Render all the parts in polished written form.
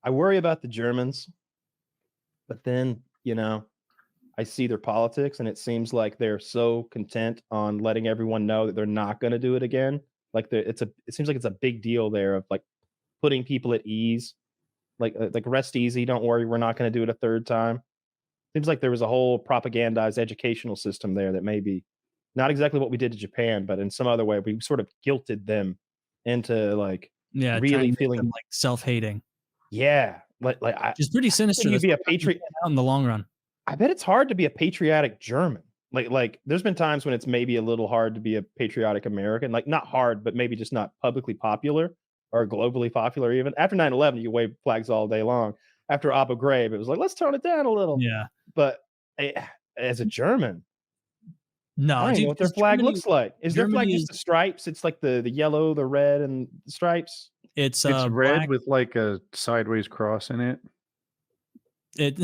I worry about the Germans, but then, I see their politics and it seems like they're so content on letting everyone know that they're not going to do it again. Like it seems like it's a big deal there of like putting people at ease, like rest easy. Don't worry. We're not going to do it a third time. Seems like there was a whole propagandized educational system there that maybe not exactly what we did to Japan, but in some other way, we sort of guilted them into like really feeling like self-hating. Yeah. It's pretty sinister. You'd be a patriot out in the long run. I bet it's hard to be a patriotic German. Like there's been times when it's maybe a little hard to be a patriotic American. Like not hard, but maybe just not publicly popular or globally popular even. After 9/11, you wave flags all day long. After Abu Ghraib, it was like, let's tone it down a little. Yeah. But as a German, no, I don't know what their flag looks like. Is their flag just the stripes? It's like the yellow, the red, and the stripes? It's red black with like a sideways cross in it. It's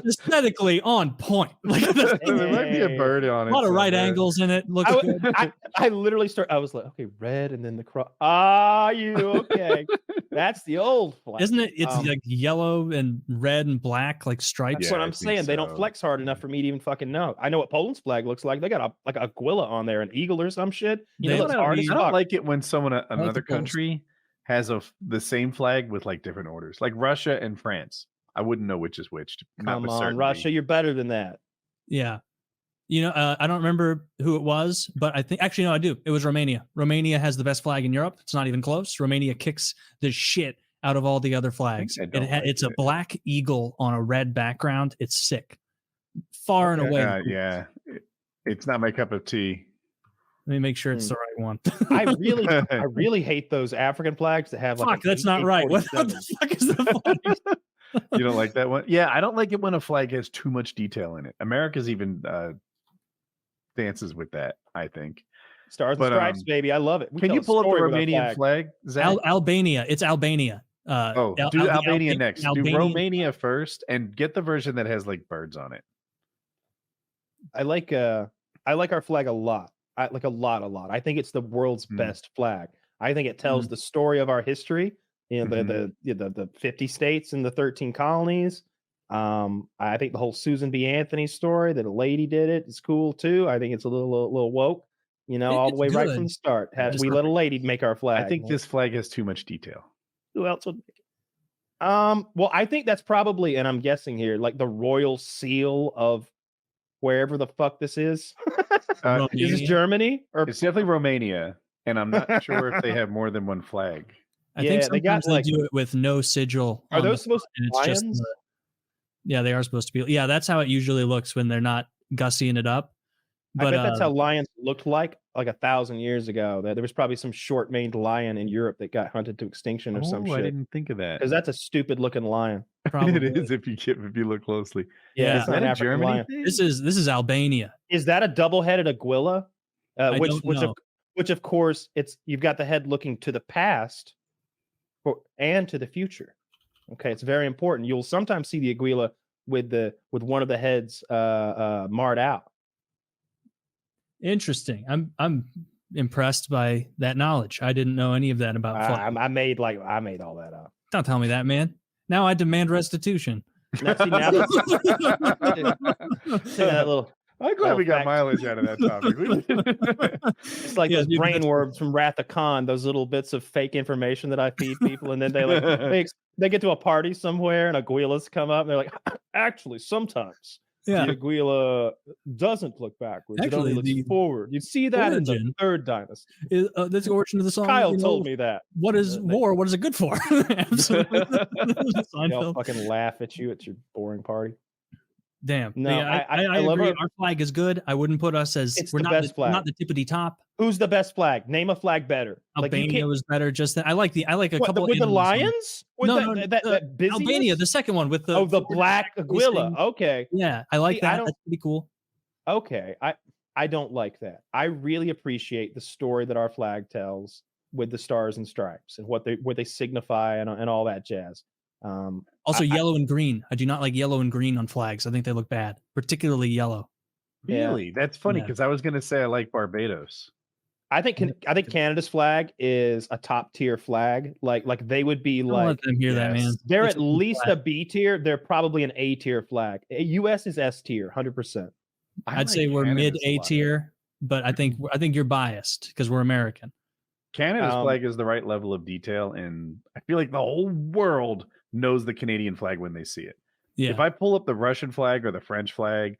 aesthetically on point. Like there might be a bird on it. A lot of right angles in it. Looks good. I literally I was like, okay, red and then the cross. Ah, you okay? That's the old flag, isn't it? It's like yellow and red and black, like stripes. That's what I'm saying. So. They don't flex hard enough for me to even fucking know. I know what Poland's flag looks like. They got a aquila on there, an eagle or some shit. I don't like it when another country has the same flag with like different orders, like Russia and France. I wouldn't know which is which. Come on, Russia, you're better than that. Yeah. I don't remember who it was, but I think actually, no, I do. It was Romania. Romania has the best flag in Europe. It's not even close. Romania kicks the shit out of all the other flags. It's a black eagle on a red background. It's sick. Far and away. Yeah. It's not my cup of tea. Let me make sure it's the right one. I really hate those African flags that have like. Fuck, that's not right. What the fuck is the flag? You don't like that one? Yeah, I don't like it when a flag has too much detail in it. America's even dances with that, I think. Stars and stripes, baby. I love it. Can you pull up the Romanian flag? Albania. It's Albania. Do Albania next. Do Romania first and get the version that has like birds on it. I like our flag a lot. I like a lot. I think it's the world's best flag. I think it tells the story of our history. The 50 states and the 13 colonies. I think the whole Susan B. Anthony story that a lady did it is cool too. I think it's a little woke. All the way right from the start. We let a lady make our flag. I think this flag has too much detail. Who else would make it? Well, I think that's probably, and I'm guessing here, like the royal seal of wherever the fuck this is. Is this Germany? Or it's definitely Romania, and I'm not sure if they have more than one flag. I think sometimes they do it with no sigil. Are those supposed to be lions? Yeah, they are supposed to be. Yeah, that's how it usually looks when they're not gussying it up. But, I bet that's how lions looked like 1,000 years ago. There was probably some short-maned lion in Europe that got hunted to extinction or some shit. I didn't think of that. Because that's a stupid-looking lion. It is if you look closely. Yeah, is that in Germany? Lion. This is Albania. Is that a double-headed aquila? Which of course you've got the head looking to the past and to the future. Okay, it's very important. You'll sometimes see the aquila with one of the heads marred out. Interesting. I'm impressed by that knowledge. I didn't know any of that about flag. I made all that up. Don't tell me that, man. Now I demand restitution. That little. I'm glad we got mileage out of that topic. It's like those brainworms from Wrath of Khan, those little bits of fake information that I feed people, and then they get to a party somewhere and aguilas come up and they're like, actually, sometimes the aguila doesn't look backwards. Actually, it only looks forward. You see that in the third dynasty. That's the origin of the song. Kyle told me that. What is war? What is it good for? Absolutely. They'll fucking laugh at you at your boring party. Damn. No, I love agree. Our flag is good. I wouldn't put us as we're not the flag. Not the tippity top. Who's the best flag? Name a flag better. Albania was better. Just that. I like a couple with the lions. That Albania, the second one with the the black aquila. Okay. Yeah, I like that. That's pretty cool. Okay, I don't like that. I really appreciate the story that our flag tells with the stars and stripes and what they signify and all that jazz. Also, yellow and green. I do not like yellow and green on flags. I think they look bad, particularly yellow. Really? That's funny because I was going to say I like Barbados. I think Canada's flag is a top tier flag. Like they would be Don't like, let them hear that, man. They're at least a B tier. They're probably an A tier flag. US is S tier, 100%. I'd say we're mid A tier, but I think you're biased because we're American. Canada's flag is the right level of detail, and I feel like the whole world knows the Canadian flag when they see it. Yeah. If I pull up the Russian flag or the French flag,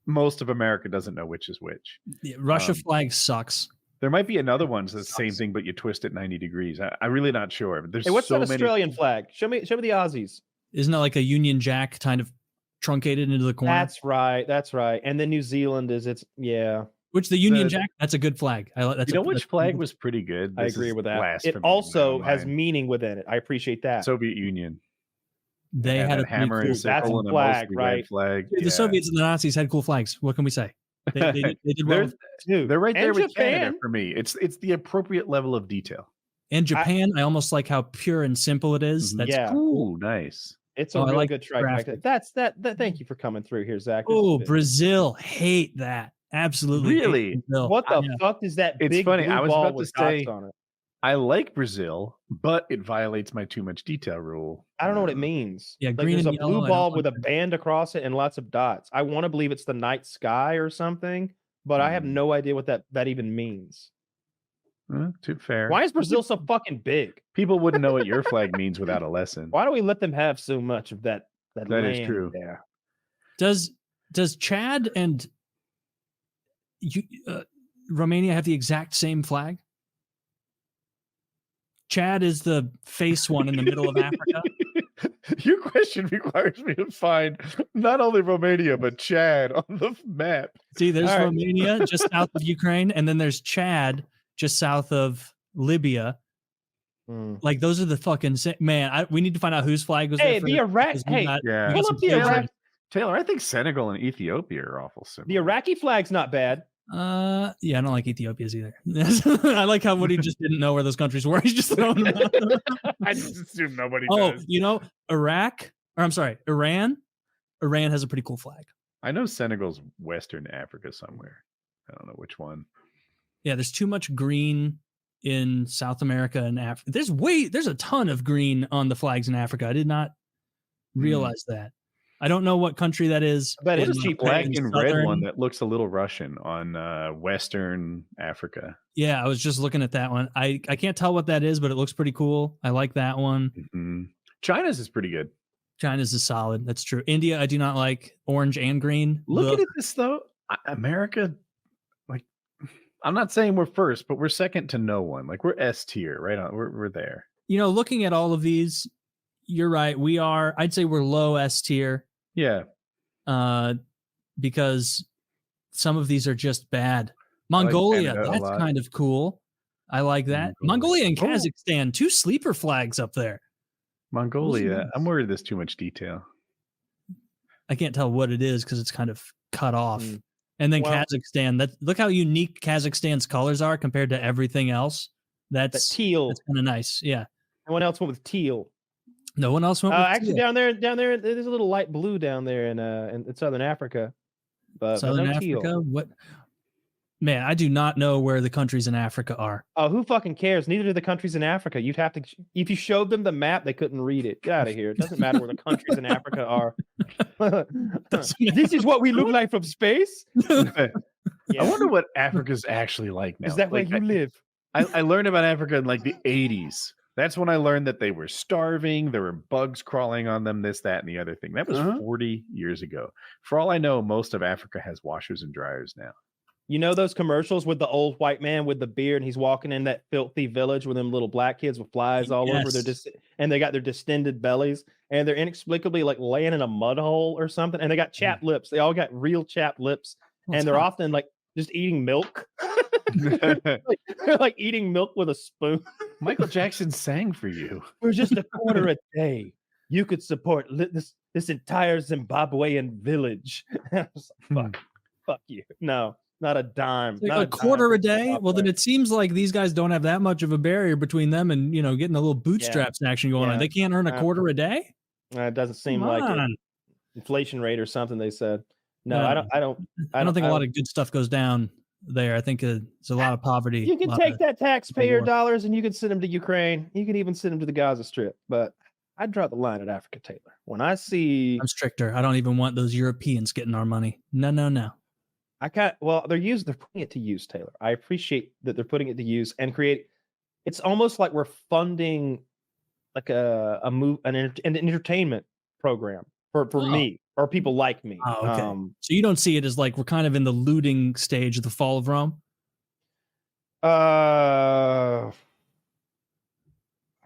most of America doesn't know which is which. Yeah, Russia flag sucks. There might be another one that's the same thing, but you twist it 90 degrees. I'm really not sure. There's what's so that many... Australian flag? Show me the Aussies. Isn't that like a Union Jack kind of truncated into the corner? That's right. And then New Zealand is Which the Union Jack, that's a good flag. Which flag was pretty good? I agree with that. It also has meaning within it. I appreciate that. Soviet Union. They had a hammer and sickle and a flag, right? Flag. Dude, the Soviets and the Nazis had cool flags. What can we say? They did well. They're right there with Japan. Canada for me. It's the appropriate level of detail. And Japan, I almost like how pure and simple it is. That's cool. Nice. It's a really good trifecta. That's that. Thank you for coming through here, Zach. Oh, Brazil, hate that. Absolutely. Really? What the fuck is that? It's big funny. Blue I was ball about to with say, dots on it? I like Brazil, but it violates my too much detail rule. I don't know what it means. Yeah, green there's and a blue yellow, ball with a band across it and lots of dots. I want to believe it's the night sky or something, but I have no idea what that even means. Too fair. Why is Brazil so fucking big? People wouldn't know what your flag means without a lesson. Why do we let them have so much of that That land is true. there? Does Chad and Romania have the exact same flag? Chad is the face one in the middle of Africa. Your question requires me to find not only Romania, but Chad on the map. See, there's Romania just south of Ukraine, and then there's Chad just south of Libya. Like, those are the fucking... Man, we need to find out whose flag was there. The Iraq... Hey, pull up the Iraq... Taylor, I think Senegal and Ethiopia are awful similar. The Iraqi flag's not bad. Yeah, I don't like Ethiopia's either. I like how Woody just didn't know where those countries were. He's just throwing them out. I just assume nobody does. Iran. Iran has a pretty cool flag. I know Senegal's Western Africa somewhere. I don't know which one. Yeah, there's too much green in South America and Africa. There's a ton of green on the flags in Africa. I did not realize that. I don't know what country that is. But it's a cheap black and red one that looks a little Russian on Western Africa. Yeah, I was just looking at that one. I can't tell what that is, but it looks pretty cool. I like that one. Mm-hmm. China's is pretty good. China's is solid. That's true. India, I do not like orange and green. Look at this though. America, like, I'm not saying we're first, but we're second to no one. Like, we're S tier, right? We're there. Looking at all of these, you're right. We are. I'd say we're low S tier. Yeah. Because some of these are just bad. Mongolia, like that's kind of cool. I like that. Mongolia and Kazakhstan, two sleeper flags up there. Mongolia, I'm worried there's too much detail. I can't tell what it is because it's kind of cut off. And then Kazakhstan, look how unique Kazakhstan's colors are compared to everything else. That's teal. That's kind of nice. Yeah. No one else went with teal. No one else went with actually teal. down there, there's a little light blue down there in Southern Africa. But Southern Africa? Teal. What? Man, I do not know where the countries in Africa are. Oh, who fucking cares? Neither do the countries in Africa. You'd have to, if you showed them the map, they couldn't read it. Get out of here. It doesn't matter where the countries in Africa are. This is what we look like from space? I wonder what Africa's actually like now. Is that where you live? I learned about Africa in like the 80s. That's when I learned that they were starving. There were bugs crawling on them, this, that, and the other thing. That was 40 years ago. For all I know, most of Africa has washers and dryers now. You know those commercials with the old white man with the beard and he's walking in that filthy village with them little black kids with flies all over their and they got their distended bellies and they're inexplicably like laying in a mud hole or something and they got chapped lips. They all got real chapped lips and they're often like just eating milk. They're like eating milk with a spoon. Michael Jackson sang for you. For just $0.25 a day, you could support this entire Zimbabwean village. Fuck you. No. Not a dime. Like a quarter a day? Well, then it seems like these guys don't have that much of a barrier between them and, getting a little bootstraps action going on. They can't earn a quarter a day? It doesn't seem like it. Inflation rate or something, they said. No, I don't think a lot of good stuff goes down there. I think there's a lot of poverty. You can take that taxpayer dollars and you can send them to Ukraine. You can even send them to the Gaza Strip. But I draw the line at Africa, Taylor. When I see, I'm stricter. I don't even want those Europeans getting our money. No. I can't. Well, they're putting it to use, Taylor. I appreciate that they're putting it to use and create. It's almost like we're funding like an entertainment program for me or people like me. Oh, okay. So you don't see it as like we're kind of in the looting stage of the fall of Rome? I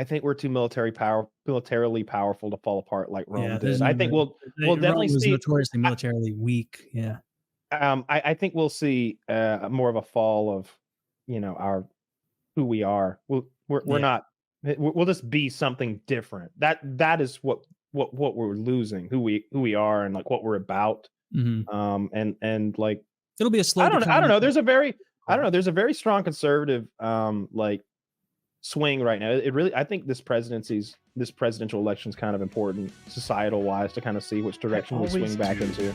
think we're too militarily powerful to fall apart like Rome did. No, I think we'll definitely see notoriously militarily weak. Yeah. I think we'll see more of a fall of, our who we are. We're not. We'll just be something different. That is what we're losing. Who we are and like what we're about. Mm-hmm. And like it'll be a slow. I don't know. There's a very strong conservative like swing right now. I think this presidential election is kind of important societal wise to kind of see which direction we swing back into.